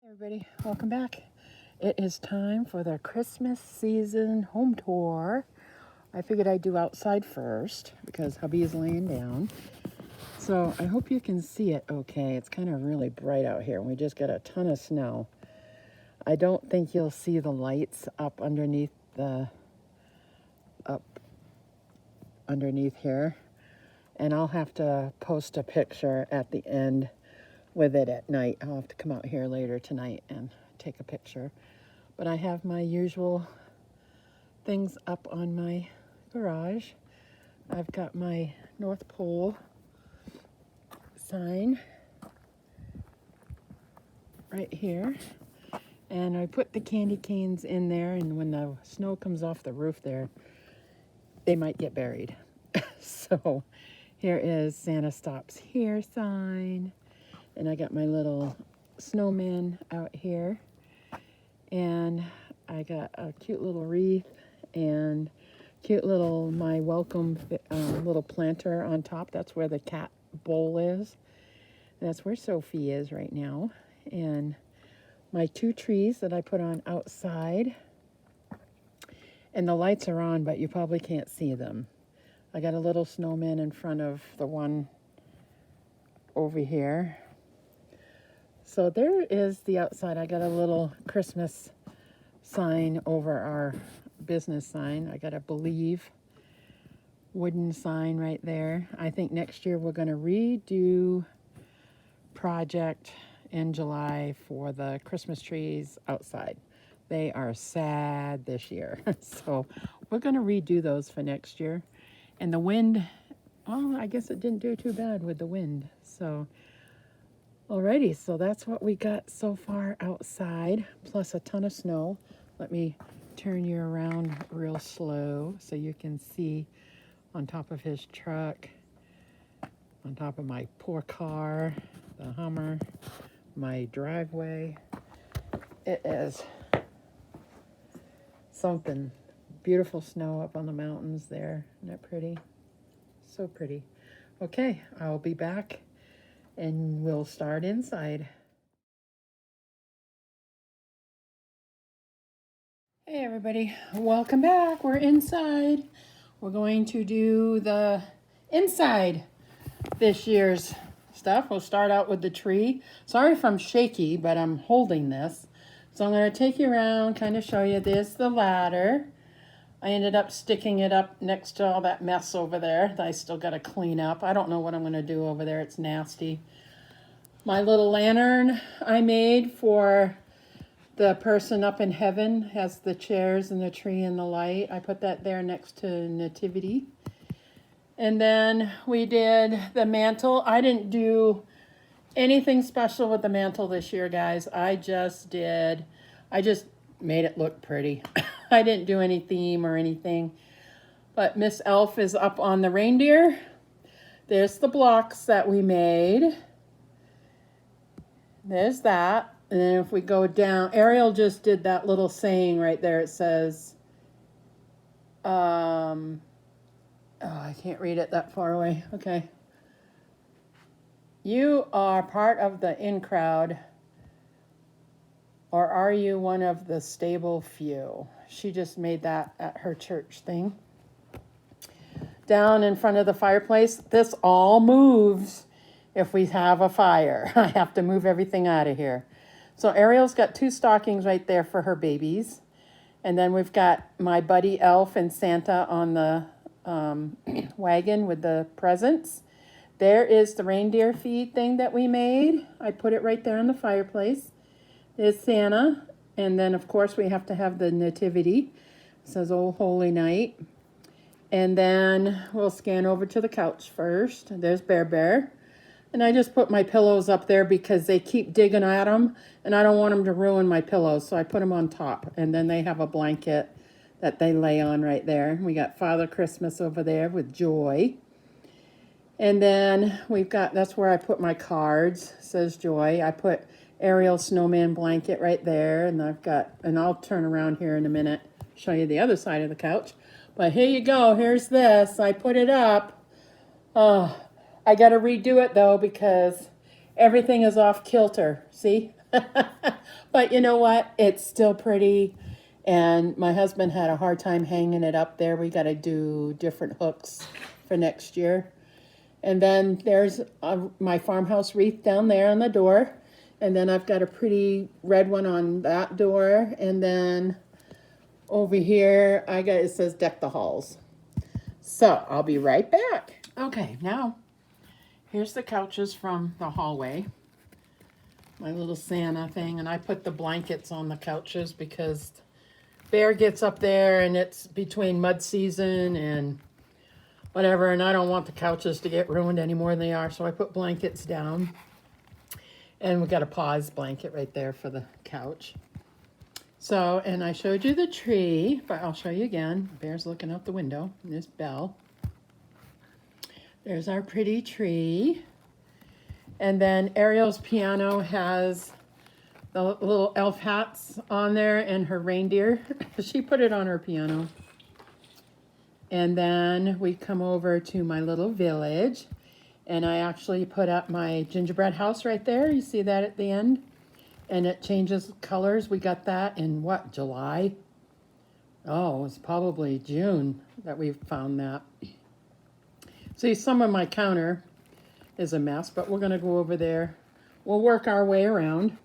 Everybody, welcome back. It is time for the Christmas season home tour. I figured I'd do outside first because hubby is laying down. So I hope you can see it okay. It's kind of really bright out here. We just got a ton of snow. I don't think you'll see the lights up underneath here. And I'll have to post a picture at the end with it at night. I'll have to come out here later tonight and take a picture. But I have my usual things up on my garage. I've got my North Pole sign right here. And I put the candy canes in there, and when the snow comes off the roof there, they might get buried. So here is Santa Stops Here sign. And I got my little snowman out here. And I got a cute little wreath and cute little my welcome little planter on top. That's where the cat bowl is. And that's where Sophie is right now. And my two trees that I put on outside. And the lights are on, but you probably can't see them. I got a little snowman in front of the one over here. So there is the outside. I got a little Christmas sign over our business sign. I got a Believe wooden sign right there. I think next year we're going to redo project in July for the Christmas trees outside. They are sad this year. So we're going to redo those for next year. And the wind, well, I guess it didn't do too bad with the wind. So alrighty, so that's what we got so far outside, plus a ton of snow. Let me turn you around real slow so you can see on top of his truck, on top of my poor car, the Hummer, my driveway. It is something. Beautiful snow up on the mountains there. Isn't that pretty? So pretty. Okay, I'll be back and we'll start inside. Hey everybody, welcome back. We're inside. We're going to do the inside this year's stuff. We'll start out with the tree. Sorry if I'm shaky, but I'm holding this. So I'm going to take you around, kind of show you this, the ladder. I ended up sticking it up next to all that mess over there that I still got to clean up. I don't know what I'm going to do over there. It's nasty. My little lantern I made for the person up in heaven has the chairs and the tree and the light. I put that there next to Nativity. And then we did the mantle. I didn't do anything special with the mantle this year, guys. I just made it look pretty. I didn't do any theme or anything. But Miss Elf is up on the reindeer. There's the blocks that we made. There's that. And then if we go down, Ariel just did that little saying right there. It says, oh, I can't read it that far away. Okay. You are part of the in crowd, or are you one of the stable few? She just made that at her church thing. Down in front of the fireplace, this all moves if we have a fire. I have to move everything out of here. So Ariel's got two stockings right there for her babies. And then we've got my buddy Elf and Santa on the wagon with the presents. There is the reindeer feed thing that we made. I put it right there in the fireplace. There's Santa. And then, of course, we have to have the nativity. It says, "Oh, Holy Night." And then we'll scan over to the couch first. There's Bear. And I just put my pillows up there because they keep digging at them. And I don't want them to ruin my pillows. So I put them on top. And then they have a blanket that they lay on right there. We got Father Christmas over there with Joy. And then we've got, that's where I put my cards. It says Joy. I put Ariel snowman blanket right there. And I've got, and I'll turn around here in a minute, show you the other side of the couch. But here you go. Here's this. I put it up. I got to redo it, though, because everything is off kilter. See? But you know what? It's still pretty. And my husband had a hard time hanging it up there. We got to do different hooks for next year. And then there's my farmhouse wreath down there on the door. And then I've got a pretty red one on that door. And then over here, it says deck the halls. So I'll be right back. Okay, now here's the couches from the hallway. My little Santa thing. And I put the blankets on the couches because Bear gets up there and it's between mud season and whatever, and I don't want the couches to get ruined any more than they are, so I put blankets down. And we got a pause blanket right there for the couch. So, and I showed you the tree, but I'll show you again. Bear's looking out the window. There's Belle. There's our pretty tree. And then Ariel's piano has the little elf hats on there and her reindeer. She put it on her piano. And then we come over to my little village. And I actually put up my gingerbread house right there. You see that at the end? And it changes colors. We got that in what, July? Oh, it's probably June that we found that. See, some of my counter is a mess, but we're going to go over there. We'll work our way around.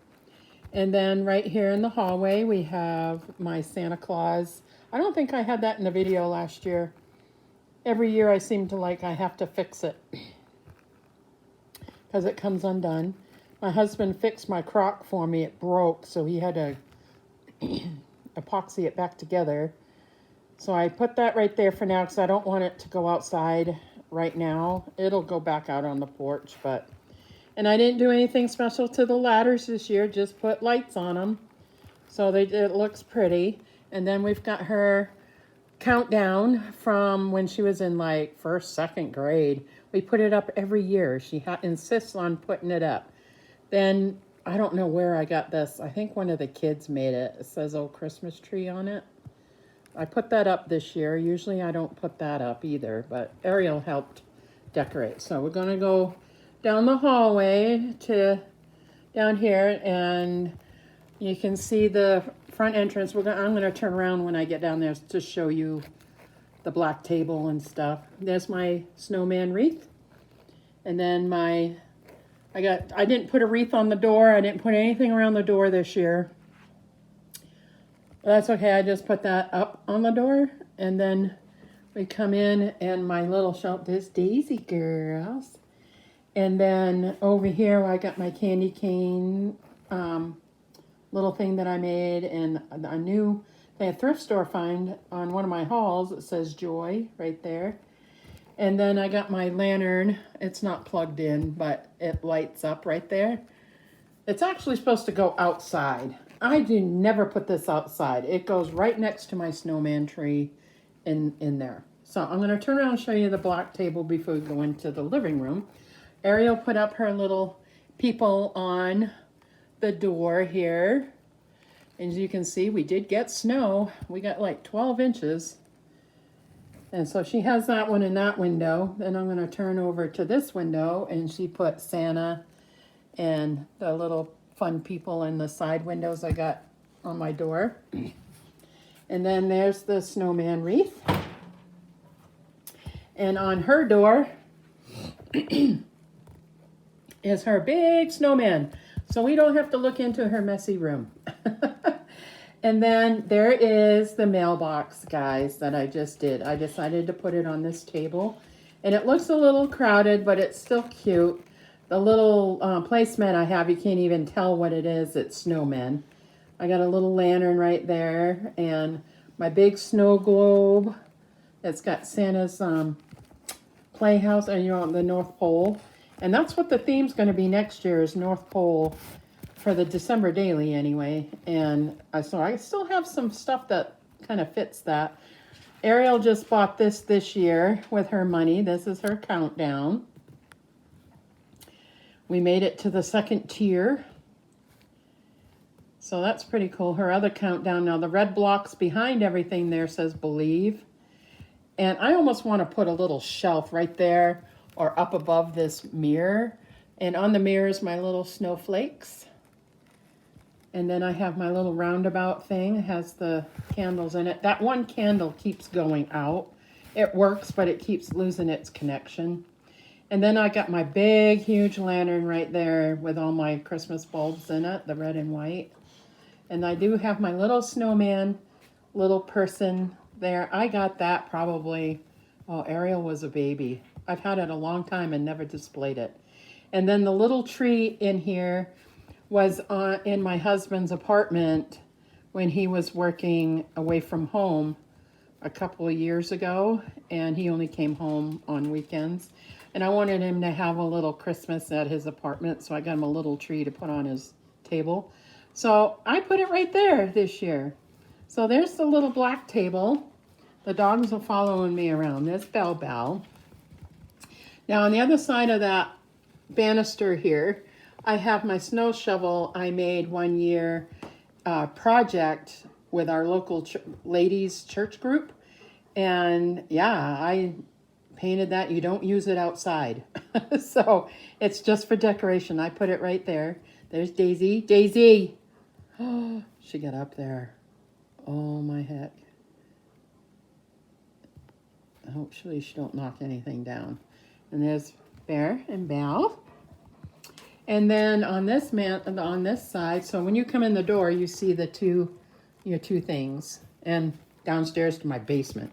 And then right here in the hallway, we have my Santa Claus. I don't think I had that in the video last year. Every year I seem to I have to fix it because it comes undone. My husband fixed my crock for me. It broke, so he had to epoxy it back together. So I put that right there for now because I don't want it to go outside right now. It'll go back out on the porch, but... And I didn't do anything special to the ladders this year, just put lights on them. So it looks pretty. And then we've got her countdown from when she was in first, second grade. We put it up every year. She insists on putting it up. Then, I don't know where I got this. I think one of the kids made it. It says Old Christmas Tree on it. I put that up this year. Usually I don't put that up either, but Ariel helped decorate. So we're going to go down the hallway to down here, and you can see the front entrance. I'm going to turn around when I get down there to show you the black table and stuff. There's my snowman wreath. And then I didn't put a wreath on the door. I didn't put anything around the door this year. But that's okay. I just put that up on the door. And then we come in and my little shop, this Daisy Girls. And then over here, I got my candy cane little thing that I made, and a new thrift store find on one of my hauls. It says Joy right there. And then I got my lantern. It's not plugged in, but it lights up right there. It's actually supposed to go outside. I do never put this outside. It goes right next to my snowman tree in there. So I'm going to turn around and show you the black table before we go into the living room. Ariel put up her little people on the door here. As you can see, we did get snow. We got 12 inches. And so she has that one in that window. Then I'm going to turn over to this window, and she put Santa and the little fun people in the side windows I got on my door. And then there's the snowman wreath. And on her door is her big snowman. So we don't have to look into her messy room. And then there is the mailbox, guys, that I just did. I decided to put it on this table. And it looks a little crowded, but it's still cute. The little placemat I have, you can't even tell what it is. It's snowmen. I got a little lantern right there. And my big snow globe. It's got Santa's playhouse and the North Pole. And that's what the theme's going to be next year, is North Pole, for the December daily anyway. And so I still have some stuff that kind of fits that. Ariel just bought this year with her money. This is her countdown. We made it to the second tier. So that's pretty cool. Her other countdown now, the red blocks behind everything there says believe. And I almost want to put a little shelf right there or up above this mirror. And on the mirror is my little snowflakes. And then I have my little roundabout thing. It has the candles in it. That one candle keeps going out. It works, but it keeps losing its connection. And then I got my big, huge lantern right there with all my Christmas bulbs in it, the red and white. And I do have my little snowman, little person there. I got that probably, oh, Ariel was a baby. I've had it a long time and never displayed it. And then the little tree in here was in my husband's apartment when he was working away from home a couple of years ago, and he only came home on weekends. And I wanted him to have a little Christmas at his apartment, so I got him a little tree to put on his table. So I put it right there this year. So there's the little black table. The dogs are following me around. There's Bell Bell. Now on the other side of that banister here, I have my snow shovel I made one year project with our local ladies church group. And yeah, I painted that. You don't use it outside. So it's just for decoration. I put it right there. There's Daisy. Daisy! Oh, she got up there. Oh my heck. Hopefully she don't knock anything down. And there's Bear and Belle. And then on this on this side, so when you come in the door, you see your two things. And downstairs to my basement.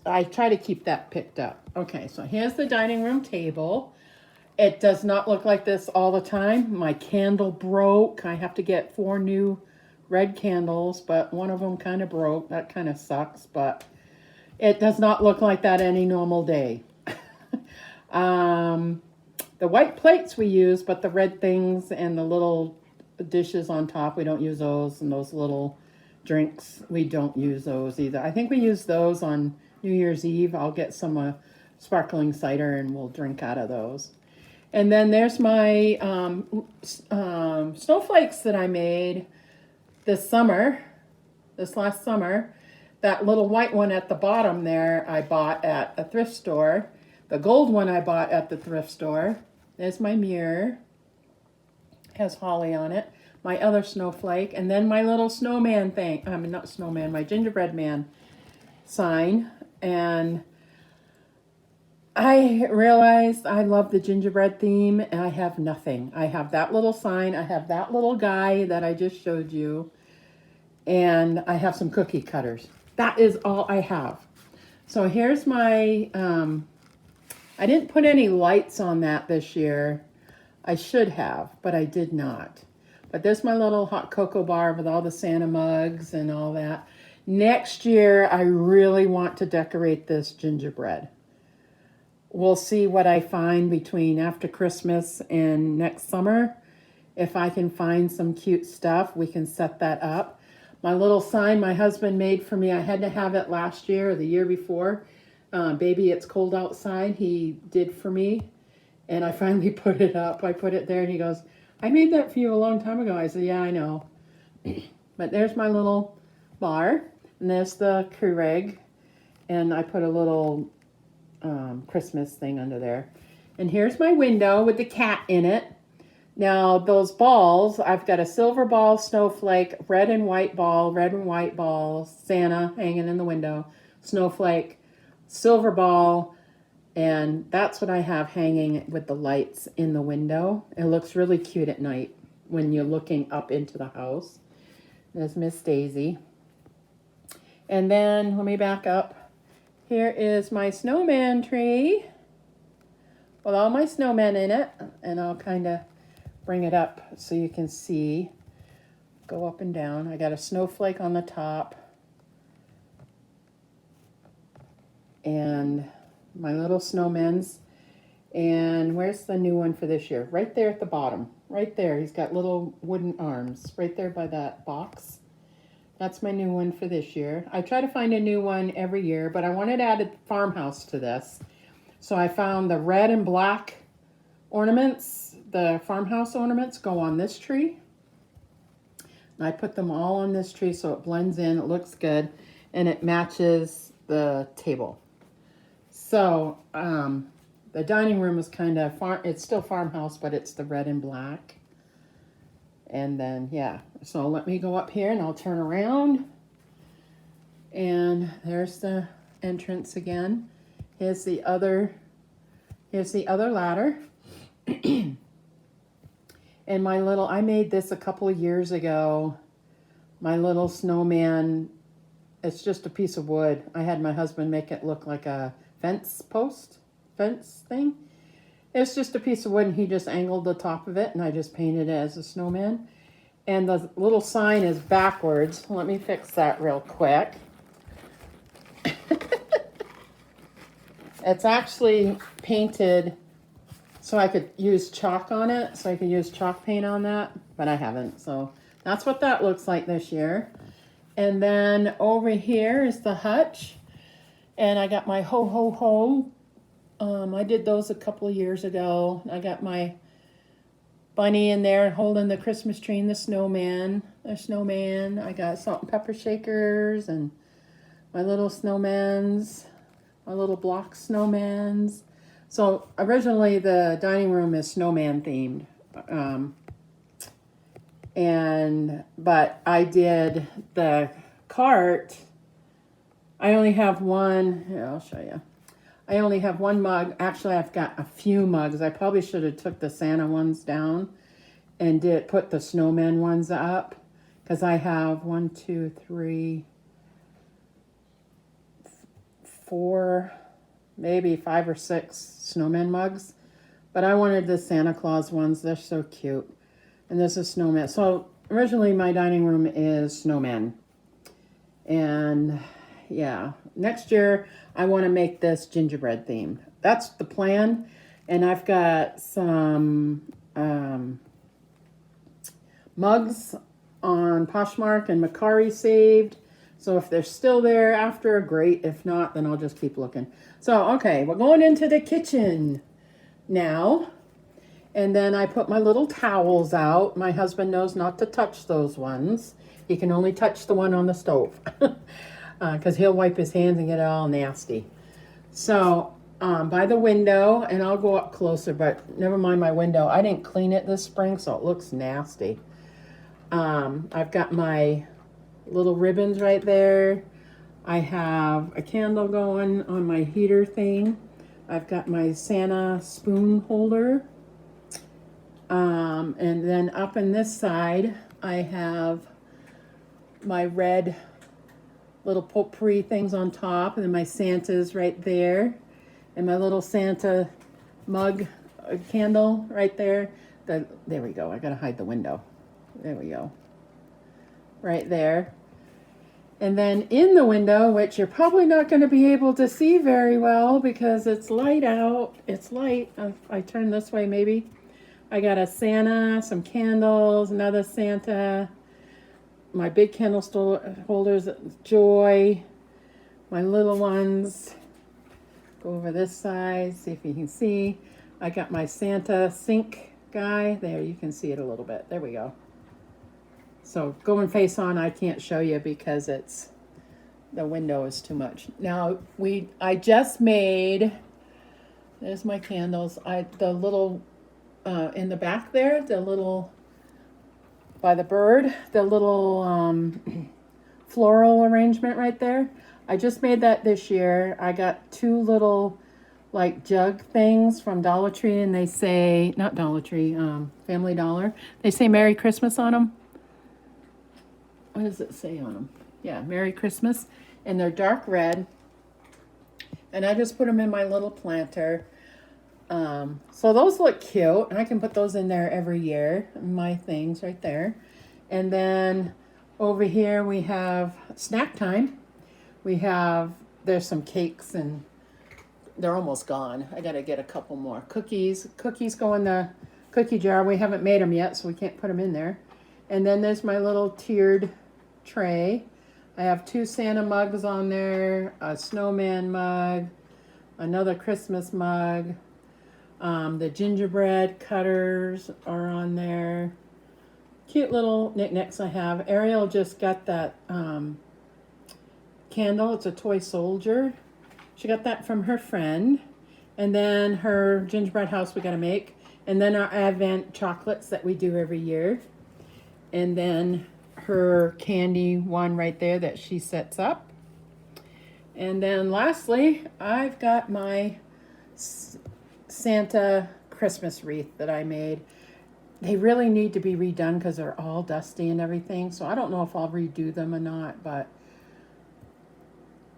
I try to keep that picked up. Okay, so here's the dining room table. It does not look like this all the time. My candle broke. I have to get 4 new red candles, but one of them kind of broke. That kind of sucks, but it does not look like that any normal day. The white plates we use, but the red things and the little dishes on top, we don't use those, and those little drinks, we don't use those either. I think we use those on New Year's Eve. I'll get some sparkling cider and we'll drink out of those. And then there's my snowflakes that I made this last summer. That little white one at the bottom there I bought at a thrift store. The gold one I bought at the thrift store. There's my mirror. It has holly on it. My other snowflake, and then my little snowman thing. I mean, not snowman, my gingerbread man sign. And I realized I love the gingerbread theme, and I have nothing. I have that little sign. I have that little guy that I just showed you. And I have some cookie cutters. That is all I have. So here's my, I didn't put any lights on that this year. I should have, but I did not. But there's my little hot cocoa bar with all the Santa mugs and all that. Next year, I really want to decorate this gingerbread. We'll see what I find between after Christmas and next summer. If I can find some cute stuff, we can set that up. My little sign my husband made for me, I had to have it last year or the year before. Baby, it's cold outside, he did for me. And I finally put it up. I put it there and he goes, I made that for you a long time ago. I said, yeah, I know. But there's my little bar. And there's the Keurig. And I put a little Christmas thing under there. And here's my window with the cat in it. Now, those balls, I've got a silver ball, snowflake, red and white ball, Santa hanging in the window, snowflake, silver ball, and that's what I have hanging with the lights in the window. It looks really cute at night when you're looking up into the house. There's Miss Daisy. And then, let me back up. Here is my snowman tree with all my snowmen in it. And I'll kind of bring it up so you can see. Go up and down. I got a snowflake on the top. And my little snowmen's. And where's the new one for this year? Right there at the bottom. Right there. He's got little wooden arms. Right there by that box. That's my new one for this year. I try to find a new one every year, but I wanted to add a farmhouse to this. So I found the red and black ornaments. The farmhouse ornaments go on this tree. And I put them all on this tree so it blends in. It looks good. And it matches the table. So the dining room is kind of it's still farmhouse, but it's the red and black. And then, yeah, so let me go up here and I'll turn around. And there's the entrance again. Here's the other ladder. And my little, I made this a couple of years ago. My little snowman, it's just a piece of wood. I had my husband make it look like a fence thing. It's just a piece of wood and he just angled the top of it and I just painted it as a snowman. And the little sign is backwards. Let me fix that real quick. It's actually painted so I could use chalk on it, so I could use chalk paint on that, but I haven't. So that's what that looks like this year. And then over here is the hutch. And I got my ho ho ho. I did those a couple of years ago. I got my bunny in there holding the Christmas tree and the snowman. I got salt and pepper shakers and my little snowmans, my little block snowmans. So originally the dining room is snowman themed. But I did the cart. I only have one. Here, I'll show you. I only have one mug. Actually, I've got a few mugs. I probably should have took the Santa ones down and put the snowman ones up, because I have 1, 2, 3, 4, maybe 5 or 6 snowman mugs. But I wanted the Santa Claus ones. They're so cute. And this is snowman. So originally my dining room is snowman. And yeah, next year I want to make this gingerbread theme. That's the plan. And I've got some mugs on Poshmark and Macari saved. So if they're still there after, great. If not, then I'll just keep looking. So, okay, we're going into the kitchen now. And then I put my little towels out. My husband knows not to touch those ones. He can only touch the one on the stove. Because he'll wipe his hands and get it all nasty. So, by the window, and I'll go up closer, but never mind my window. I didn't clean it this spring, so it looks nasty. I've got my little ribbons right there. I have a candle going on my heater thing. I've got my Santa spoon holder. And then up in this side, I have my red little potpourri things on top, and then my Santa's right there, and my little Santa mug candle right there. There we go. I gotta hide the window. There we go. Right there. And then in the window, which you're probably not going to be able to see very well because it's light out. It's light. If I turn this way, maybe. I got a Santa, some candles, another Santa, my big candle holders, Joy, my little ones. Go over this side, see if you can see. I got my Santa sink guy. There, you can see it a little bit. There we go. So going face on, I can't show you because the window is too much. Now I just made, there's my candles. The little, in the back there, the little, by the bird, the little floral arrangement right there. I just made that this year. I got 2 little like jug things from Dollar Tree, and they say, not Dollar Tree, Family Dollar. They say Merry Christmas on them. What does it say on them? Yeah, Merry Christmas. And they're dark red. And I just put them in my little planter. So those look cute. And I can put those in there every year. My things right there. And then over here we have snack time. There's some cakes and they're almost gone. I got to get a couple more. Cookies go in the cookie jar. We haven't made them yet, so we can't put them in there. And then there's my little tiered tray. I have 2 Santa mugs on there, a snowman mug, another Christmas mug. The gingerbread cutters are on there. Cute little knickknacks I have. Ariel just got that candle. It's a toy soldier. She got that from her friend. And then her gingerbread house we got to make. And then our Advent chocolates that we do every year. and then her candy one right there that she sets up. And then lastly, I've got my Santa Christmas wreath that I made. They really need to be redone because they're all dusty and everything. So I don't know if I'll redo them or not, but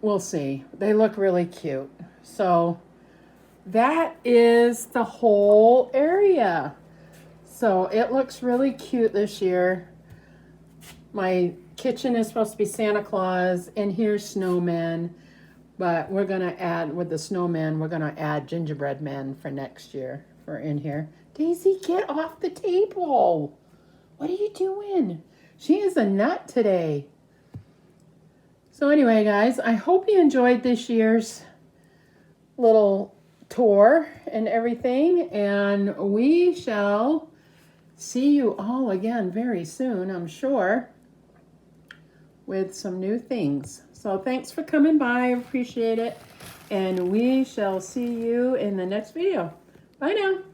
we'll see. They look really cute. So that is the whole area. So it looks really cute this year. My kitchen is supposed to be Santa Claus, and here's snowmen. But we're going to add, with the snowman, we're going to add gingerbread men for next year for in here. Daisy, get off the table. What are you doing? She is a nut today. So anyway, guys, I hope you enjoyed this year's little tour and everything. And we shall see you all again very soon, I'm sure, with some new things. So thanks for coming by. I appreciate it. And we shall see you in the next video. Bye now.